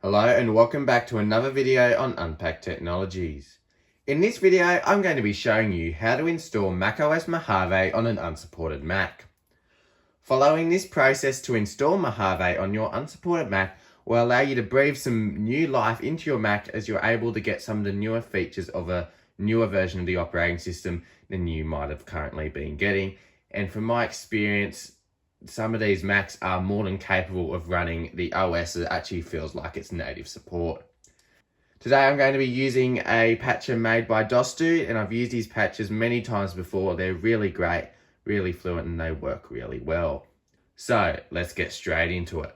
Hello and welcome back to another video on Unpacked Technologies. In this video, I'm going to be showing you how to install macOS Mojave on an unsupported Mac. Following this process to install Mojave on your unsupported Mac will allow you to breathe some new life into your Mac as you're able to get some of the newer features of a newer version of the operating system than you might have currently been getting. And from my experience, some of these Macs are more than capable of running the OS that actually feels like it's native support. Today I'm going to be using a patcher made by DosDude, and I've used these patches many times before. They're really great, really fluent, and they work really well. So let's get straight into it.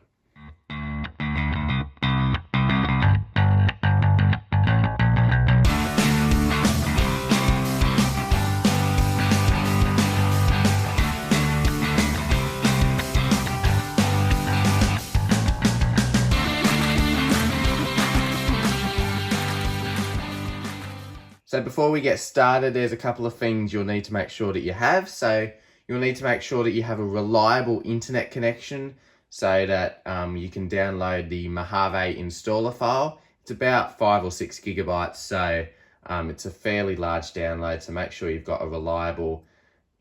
So before we get started, there's a couple of things you'll need to make sure that you have. So you'll need to make sure that you have a reliable internet connection so that you can download the Mojave installer file. It's about 5 or 6 gigabytes, so it's a fairly large download, so make sure you've got a reliable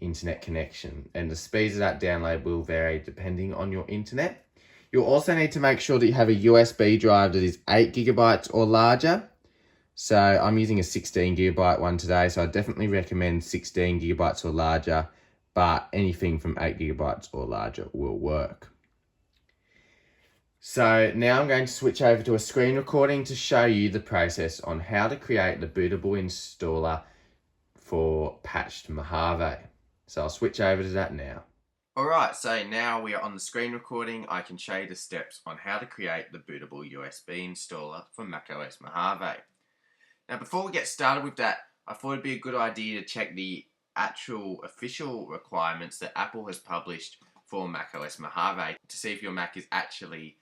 internet connection. And the speeds of that download will vary depending on your internet. You'll also need to make sure that you have a USB drive that is 8 gigabytes or larger. So I'm using a 16 gigabyte one today, so I definitely recommend 16 gigabytes or larger, but anything from 8 gigabytes or larger will work. So now I'm going to switch over to a screen recording to show you the process on how to create the bootable installer for patched Mojave. So I'll switch over to that now. Alright, so now we are on the screen recording. I can show you the steps on how to create the bootable USB installer for macOS Mojave. Now, before we get started with that, I thought it'd be a good idea to check the actual official requirements that Apple has published for macOS Mojave to see if your Mac is actually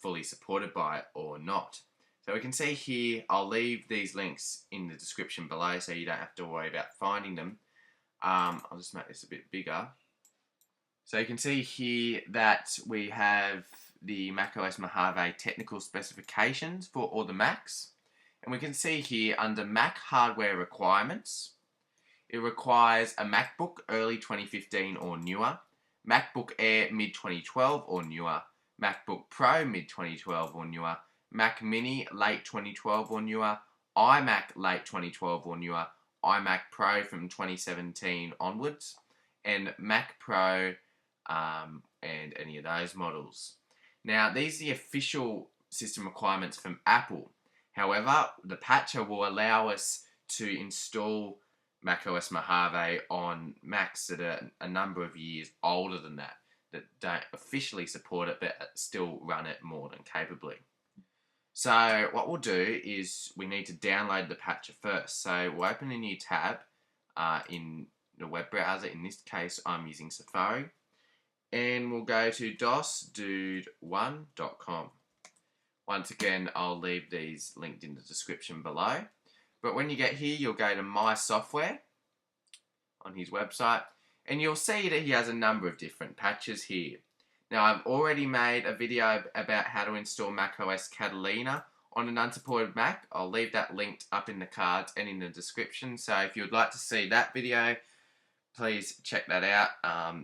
fully supported by it or not. So we can see here, I'll leave these links in the description below so you don't have to worry about finding them. I'll just make this a bit bigger. So you can see here that we have the macOS Mojave technical specifications for all the Macs. And we can see here under Mac hardware requirements, it requires a MacBook early 2015 or newer, MacBook Air mid-2012 or newer, MacBook Pro mid-2012 or newer, Mac Mini late 2012 or newer, iMac late 2012 or newer, iMac Pro from 2017 onwards, and Mac Pro and any of those models. Now, these are the official system requirements from Apple. However, the patcher will allow us to install macOS Mojave on Macs that are a number of years older than that don't officially support it but still run it more than capably. So what we'll do is we need to download the patcher first. So we'll open a new tab in the web browser. In this case, I'm using Safari. And we'll go to DosDude1.com. Once again, I'll leave these linked in the description below. But when you get here, you'll go to My Software on his website, and you'll see that he has a number of different patches here. Now, I've already made a video about how to install macOS Catalina on an unsupported Mac. I'll leave that linked up in the cards and in the description. So if you'd like to see that video, please check that out.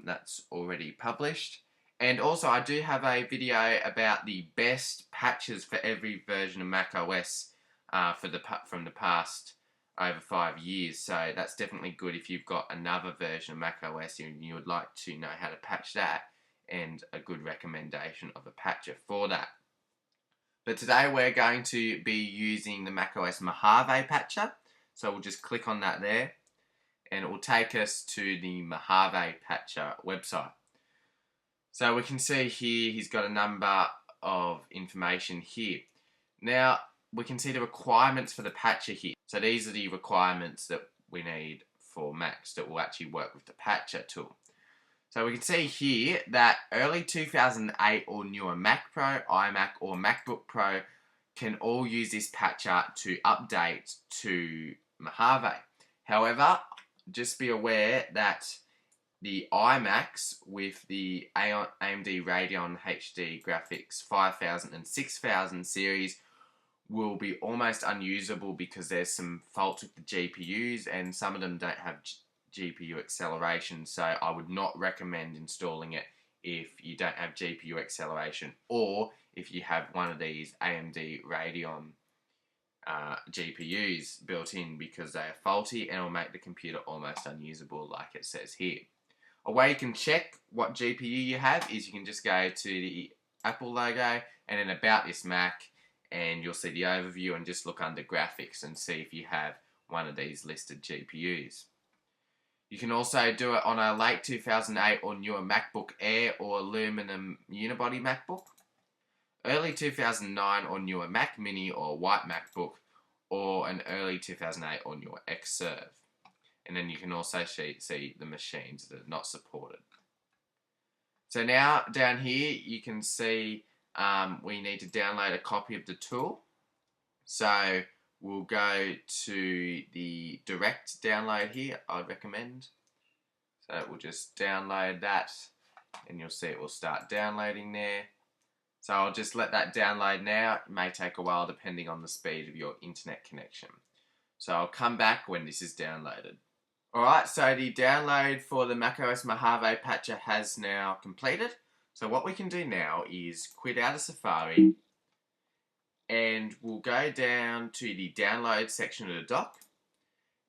That's already published. And also, I do have a video about the best patches for every version of macOS from the past over 5 years. So that's definitely good if you've got another version of macOS and you would like to know how to patch that, and a good recommendation of a patcher for that. But today we're going to be using the macOS Mojave patcher. So we'll just click on that there, and it will take us to the Mojave patcher website. So we can see here he's got a number of information here. Now we can see the requirements for the patcher here. So these are the requirements that we need for Macs that will actually work with the patcher tool. So we can see here that early 2008 or newer Mac Pro, iMac or MacBook Pro can all use this patcher to update to Mojave. However, just be aware that the iMacs with the AMD Radeon HD graphics 5000 and 6000 series will be almost unusable because there's some faults with the GPUs and some of them don't have GPU acceleration, so I would not recommend installing it if you don't have GPU acceleration, or if you have one of these AMD Radeon GPUs built in, because they are faulty and will make the computer almost unusable like it says here. A way you can check what GPU you have is you can just go to the Apple logo and then About This Mac, and you'll see the overview, and just look under graphics and see if you have one of these listed GPUs. You can also do it on a late 2008 or newer MacBook Air or aluminum unibody MacBook, early 2009 or newer Mac Mini or white MacBook, or an early 2008 or newer Xserve. And then you can also see the machines that are not supported. So now down here you can see we need to download a copy of the tool. So we'll go to the direct download here, I'd recommend. So we'll just download that and you'll see it will start downloading there. So I'll just let that download now. It may take a while depending on the speed of your internet connection. So I'll come back when this is downloaded. Alright, so the download for the macOS Mojave patcher has now completed. So what we can do now is quit out of Safari and we'll go down to the download section of the dock,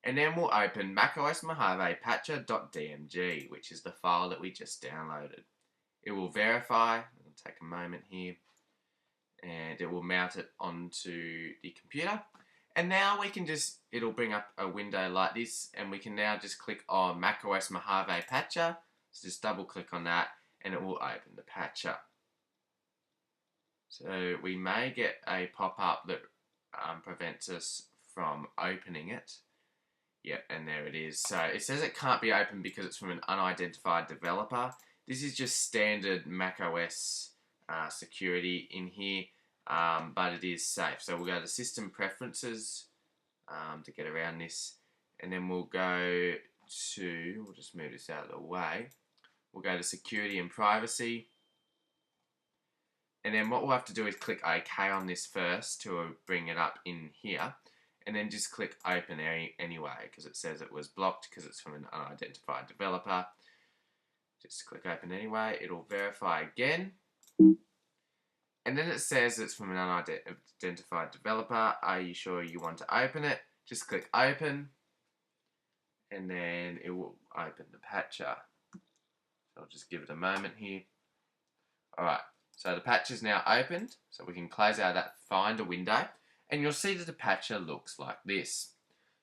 and then we'll open macOS Mojave patcher.dmg, which is the file that we just downloaded. It will verify, it'll take a moment here, and it will mount it onto the computer. And now we can just, it'll bring up a window like this, and we can now just click on macOS Mojave patcher. So just double click on that and it will open the patcher. So we may get a pop-up that prevents us from opening it. Yep, and there it is. So it says it can't be opened because it's from an unidentified developer. This is just standard macOS security in here, but it is safe. So we'll go to System Preferences to get around this, and then we'll go to, we'll just move this out of the way. We'll go to Security and Privacy. And then what we'll have to do is click OK on this first to bring it up in here. And then just click Open anyway, because it says it was blocked because it's from an unidentified developer. Just click Open anyway. It'll verify again. And then it says it's from an unidentified developer. Are you sure you want to open it? Just click Open. And then it will open the patcher. So I'll just give it a moment here. Alright. So the patch is now opened, so we can close out that Finder window, and you'll see that the patcher looks like this.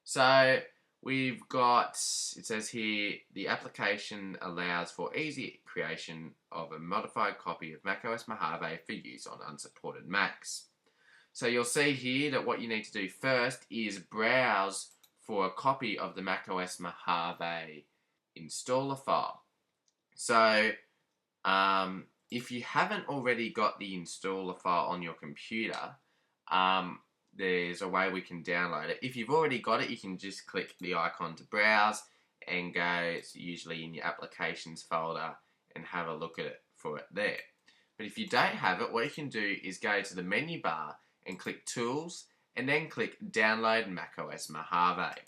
So we've got, it says here, the application allows for easy creation of a modified copy of macOS Mojave for use on unsupported Macs. So you'll see here that what you need to do first is browse for a copy of the macOS Mojave installer file. So, if you haven't already got the installer file on your computer, there's a way we can download it. If you've already got it, you can just click the icon to browse and go, it's usually in your applications folder, and have a look at it for it there. But if you don't have it, what you can do is go to the menu bar and click Tools, and then click Download macOS Mojave.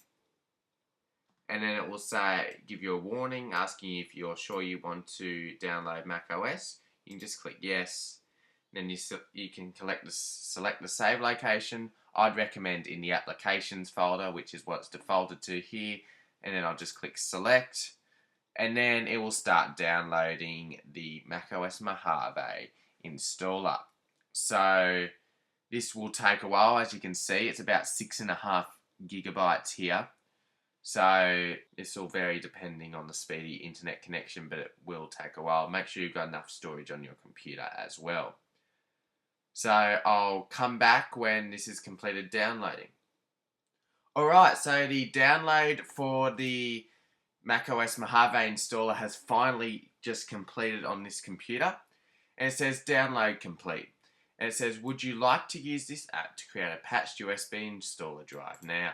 And then it will say, give you a warning asking you if you're sure you want to download macOS. You can just click yes. Then you can select the save location. I'd recommend in the applications folder, which is what's defaulted to here. And then I'll just click select. And then it will start downloading the macOS Mojave installer. So this will take a while. As you can see, it's about 6.5 gigabytes here. So this will vary depending on the speedy internet connection, but it will take a while. Make sure you've got enough storage on your computer as well. So I'll come back when this is completed downloading. Alright, so the download for the macOS Mojave installer has finally just completed on this computer. And it says download complete. And it says, would you like to use this app to create a patched USB installer drive now?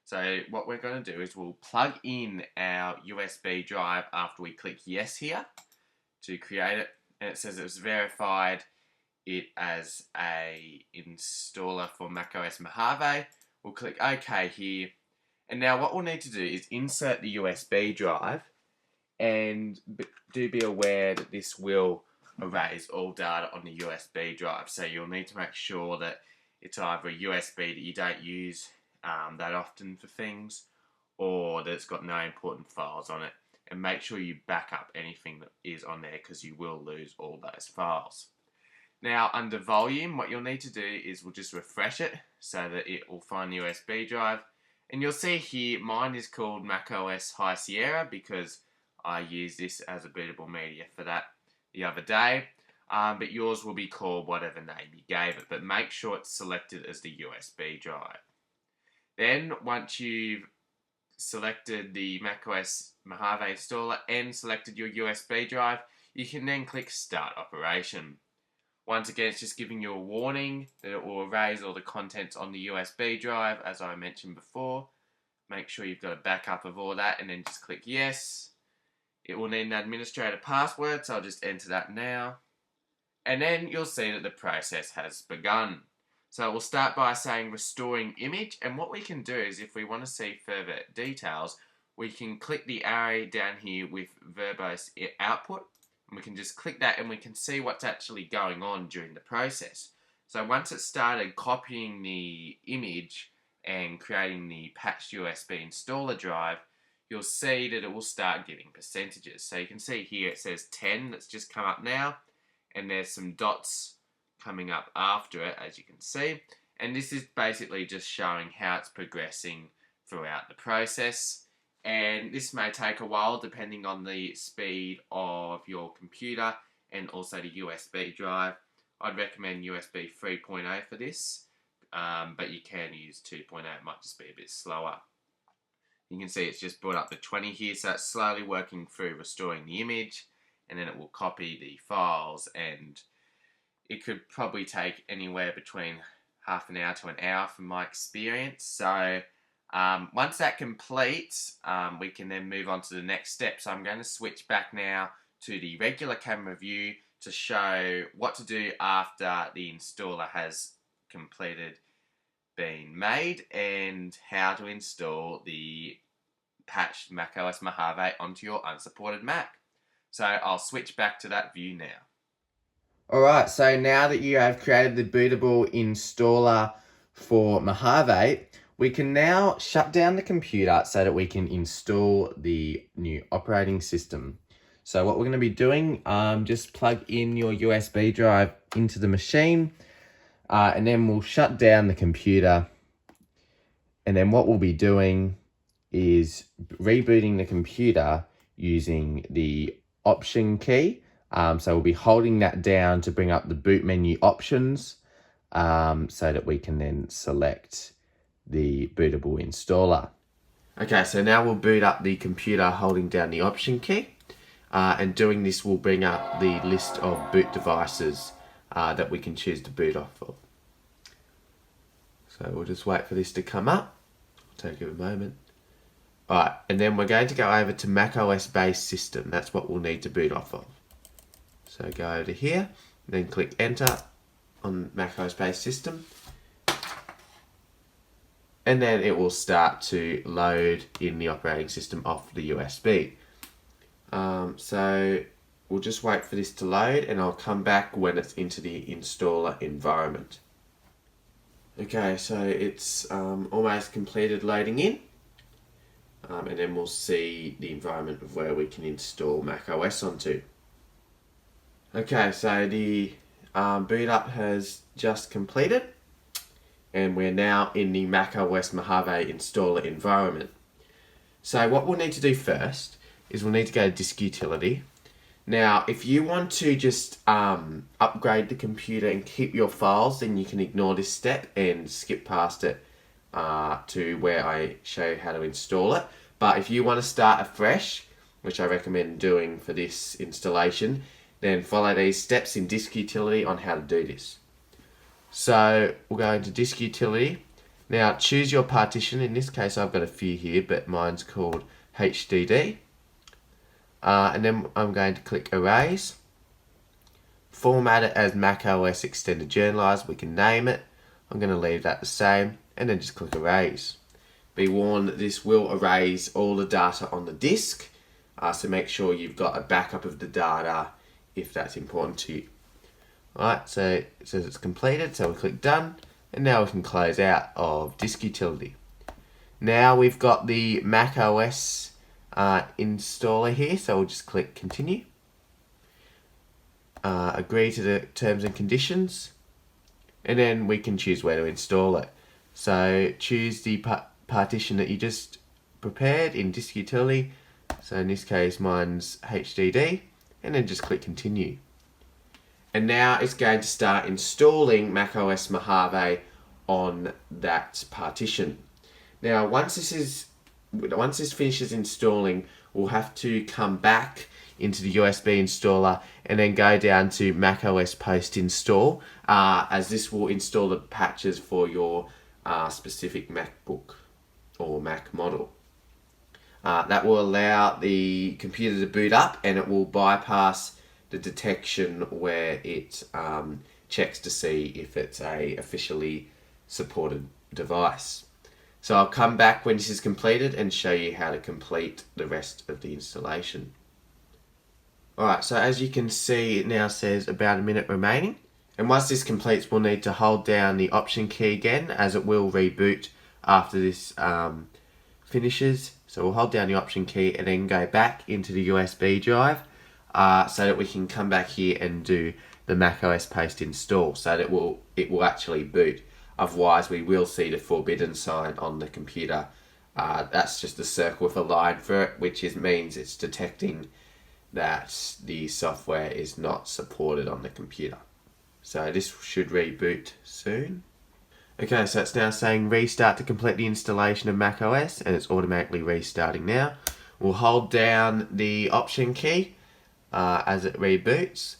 So what we're going to do is we'll plug in our USB drive after we click yes here to create it. And it says it was verified it as a installer for macOS Mojave. We'll click OK here. And now what we'll need to do is insert the USB drive, and do be aware that this will erase all data on the USB drive. So you'll need to make sure that it's either a USB that you don't use that often for things, or that it's got no important files on it. And make sure you back up anything that is on there, because you will lose all those files. Now under volume, what you'll need to do is we'll just refresh it so that it will find the USB drive. And you'll see here, mine is called macOS High Sierra because I used this as a bootable media for that the other day. But yours will be called whatever name you gave it. But make sure it's selected as the USB drive. Then once you've selected the macOS Mojave installer and selected your USB drive, you can then click Start Operation. Once again, it's just giving you a warning that it will erase all the contents on the USB drive, as I mentioned before. Make sure you've got a backup of all that, and then just click yes. It will need an administrator password, so I'll just enter that now. And then you'll see that the process has begun. So we'll start by saying restoring image, and what we can do is if we want to see further details, we can click the arrow down here with verbose output. And we can just click that and we can see what's actually going on during the process. So once it started copying the image and creating the patched USB installer drive, you'll see that it will start giving percentages. So you can see here it says 10, that's just come up now, and there's some dots coming up after it, as you can see. And this is basically just showing how it's progressing throughout the process. And this may take a while depending on the speed of your computer and also the USB drive. I'd recommend USB 3.0 for this, but you can use 2.0, it might just be a bit slower. You can see it's just brought up to 20 here, so it's slowly working through restoring the image, and then it will copy the files, and it could probably take anywhere between half an hour to an hour from my experience. So once that completes, we can then move on to the next step. So I'm going to switch back now to the regular camera view to show what to do after the installer has completed being made, and how to install the patched macOS Mojave onto your unsupported Mac. So I'll switch back to that view now. Alright, so now that you have created the bootable installer for Mojave, we can now shut down the computer so that we can install the new operating system. So what we're going to be doing, just plug in your USB drive into the machine, and then we'll shut down the computer. And then what we'll be doing is rebooting the computer using the Option key. So we'll be holding that down to bring up the boot menu options, so that we can then select the bootable installer. Okay, so now we'll boot up the computer holding down the Option key, and doing this will bring up the list of boot devices that we can choose to boot off of. So we'll just wait for this to come up. It'll take a moment. Alright, and then we're going to go over to macOS based system. That's what we'll need to boot off of. So go over here, then click enter on macOS based system. And then it will start to load in the operating system off the USB. So we'll just wait for this to load, and I'll come back when it's into the installer environment. Okay, so it's almost completed loading in. And then we'll see the environment of where we can install macOS onto. Okay, so the boot up has just completed, and we're now in the macOS Mojave installer environment. So what we'll need to do first is we'll need to go to Disk Utility. Now, if you want to just upgrade the computer and keep your files, then you can ignore this step and skip past it to where I show you how to install it. But if you want to start afresh, which I recommend doing for this installation, then follow these steps in Disk Utility on how to do this. So we'll go into Disk Utility, Now choose your partition. In this case I've got a few here, but mine's called HDD. And then I'm going to click Erase. Format it as macOS Extended Journalize. We can name it. I'm going to leave that the same, and then just click Erase. Be warned that this will erase all the data on the disk, so make sure you've got a backup of the data if that's important to you. Alright, so it says it's completed, so we click Done, and now we can close out of Disk Utility. Now we've got the macOS installer here, so we'll just click Continue. Agree to the terms and conditions, and then we can choose where to install it. So choose the partition that you just prepared in Disk Utility. So in this case mine's HDD, and then just click Continue. And now it's going to start installing macOS Mojave on that partition. Now once this finishes installing, we'll have to come back into the USB installer and then go down to macOS post install, as this will install the patches for your specific MacBook or Mac model. That will allow the computer to boot up, and it will bypass the detection where it checks to see if it's a officially supported device. So I'll come back when this is completed and show you how to complete the rest of the installation. Alright, so as you can see, it now says about a minute remaining. And once this completes, we'll need to hold down the Option key again, as it will reboot after this finishes. So we'll hold down the Option key and then go back into the USB drive, so that we can come back here and do the macOS post install, so that it will actually boot. Otherwise we will see the forbidden sign on the computer. That's just a circle with a line for it, which means it's detecting that the software is not supported on the computer. So this should reboot soon. Okay, so it's now saying restart to complete the installation of macOS, and it's automatically restarting now. We'll hold down the Option key as it reboots.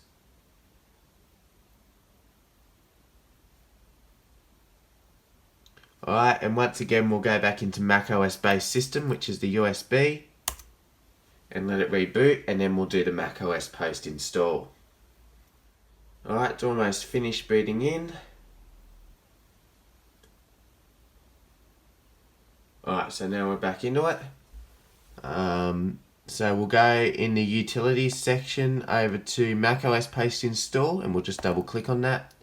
Alright, and once again we'll go back into macOS based system, which is the USB, and let it reboot, and then we'll do the macOS post install. Alright, it's almost finished booting in. Alright, so now we're back into it. So we'll go in the utilities section over to macOS post install, and we'll just double click on that.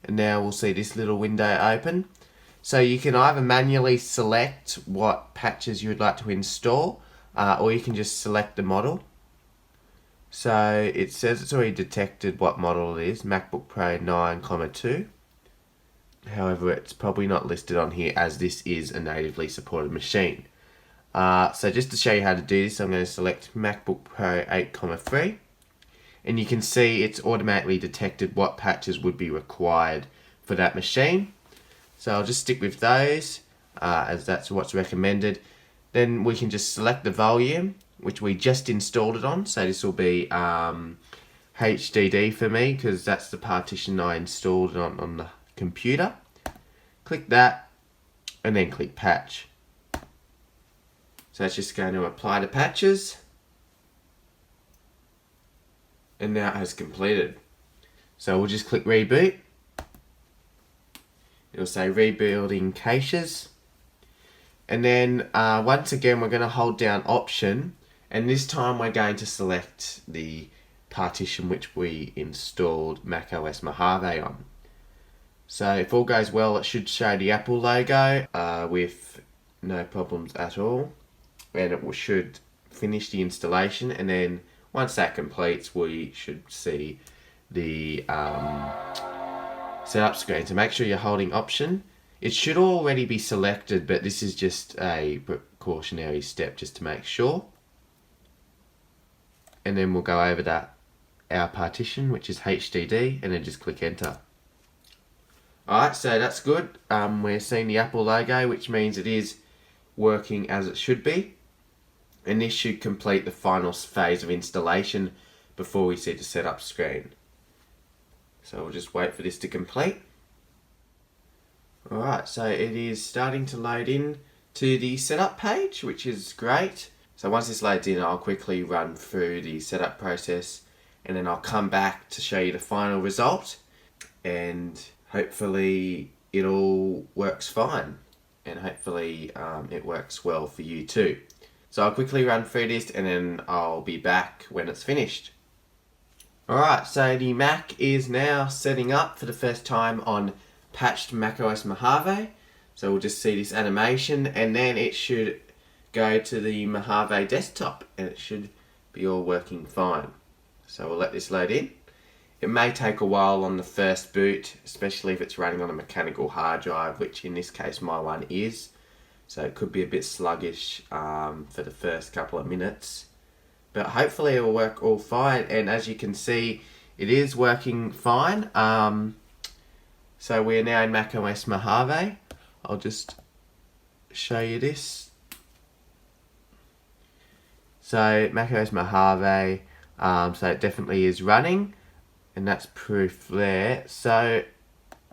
And now we'll see this little window open. So you can either manually select what patches you would like to install, or you can just select the model. So it says it's already detected what model it is, MacBook Pro 9,2. However, it's probably not listed on here as this is a natively supported machine. So just to show you how to do this, I'm going to select MacBook Pro 8,3. And you can see it's automatically detected what patches would be required for that machine. So I'll just stick with those, as that's what's recommended. Then we can just select the volume, which we just installed it on. So this will be HDD for me, because that's the partition I installed on the computer. Click that, and then click Patch. So it's just going to apply the patches. And now it has completed. So we'll just click Reboot. It'll say rebuilding caches. And then once again we're going to hold down Option, and this time we're going to select the partition which we installed macOS Mojave on. So if all goes well, it should show the Apple logo with no problems at all, and it should finish the installation. And then once that completes, we should see the setup screen. So make sure you're holding Option. It should already be selected, but this is just a precautionary step just to make sure. And then we'll go over that our partition, which is HDD, and then just click Enter. Alright, so that's good. We're seeing the Apple logo, which means it is working as it should be. And this should complete the final phase of installation before we see the setup screen. So we'll just wait for this to complete. Alright, so it is starting to load in to the setup page, which is great. So once this loads in, I'll quickly run through the setup process and then I'll come back to show you the final result, and hopefully it all works fine, and hopefully it works well for you too. So I'll quickly run through this and then I'll be back when it's finished. Alright, so the Mac is now setting up for the first time on patched macOS Mojave. So we'll just see this animation and then it should go to the Mojave desktop and it should be all working fine. So we'll let this load in. It may take a while on the first boot, especially if it's running on a mechanical hard drive, which in this case my one is. So it could be a bit sluggish for the first couple of minutes. But hopefully it will work all fine, and as you can see, it is working fine. So we're now in macOS Mojave. I'll just show you this. So macOS Mojave, so it definitely is running, and that's proof there. So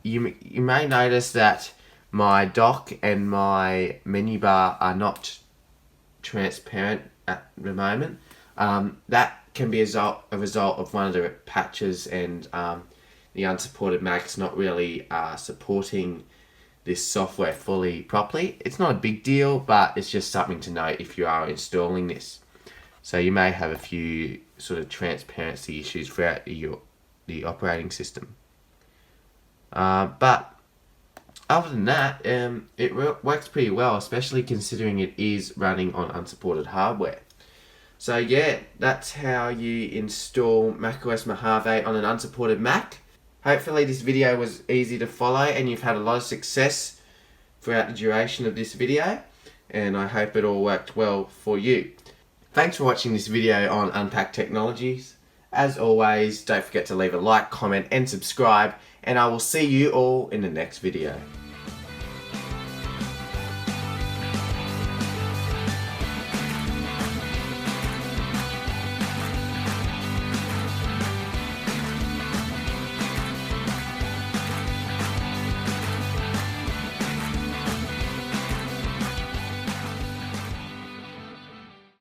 you may notice that my dock and my menu bar are not transparent at the moment. That can be a result of one of the patches, and the Unsupported Mac's not really supporting this software fully properly. It's not a big deal, but it's just something to note if you are installing this. So you may have a few sort of transparency issues throughout the operating system. But other than that, it works pretty well, especially considering it is running on unsupported hardware. So yeah, that's how you install macOS Mojave on an unsupported Mac. Hopefully this video was easy to follow and you've had a lot of success throughout the duration of this video, and I hope it all worked well for you. Thanks for watching this video on Unpacked Technologies. As always, don't forget to leave a like, comment and subscribe, and I will see you all in the next video.